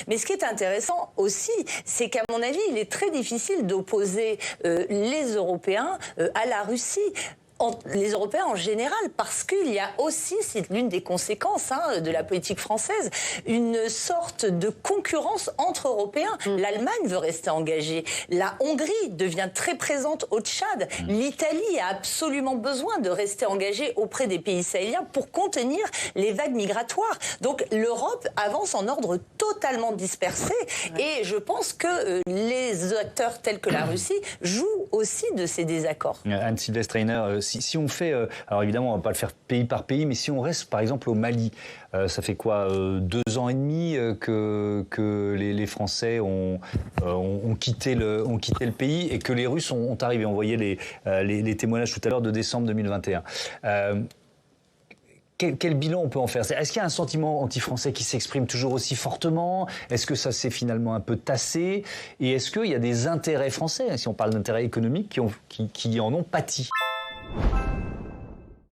Mais ce qui est intéressant aussi, c'est qu'à mon avis, il est très difficile d'opposer les Européens à la Russie. Les Européens en général, parce qu'il y a aussi, c'est l'une des conséquences de la politique française, une sorte de concurrence entre Européens. L'Allemagne veut rester engagée, la Hongrie devient très présente au Tchad, l'Italie a absolument besoin de rester engagée auprès des pays sahéliens pour contenir les vagues migratoires. Donc l'Europe avance en ordre totalement dispersé et je pense que les acteurs tels que la Russie jouent aussi de ces désaccords. Anne-Sylvestre Reyner, si on fait, alors évidemment on ne va pas le faire pays par pays, mais si on reste par exemple au Mali, ça fait quoi, 2 ans et demi que les Français ont quitté le pays et que les Russes ont arrivé. On voyait les témoignages tout à l'heure de décembre 2021. Quel bilan on peut en faire? Est-ce qu'il y a un sentiment anti-français qui s'exprime toujours aussi fortement? Est-ce que ça s'est finalement un peu tassé? Et est-ce qu'il y a des intérêts français, si on parle d'intérêts économiques, qui en ont pâti?